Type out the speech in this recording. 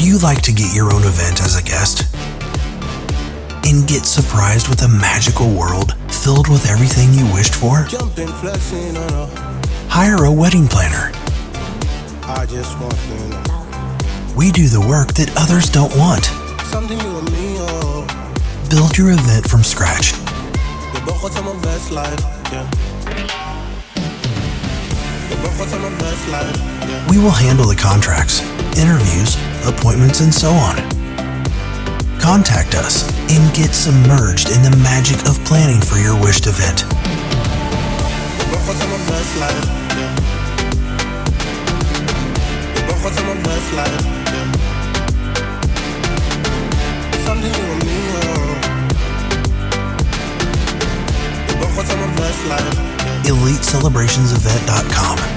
you like to get your own event as a guest and get surprised with a magical world filled with everything you wished for? Hire a wedding planner. We do the work that others don't want. Build your event from scratch. We will handle the contracts, interviews, appointments, and so on. Contact us and get submerged in the magic of planning for your wished event. EliteCelebrationsEvent.com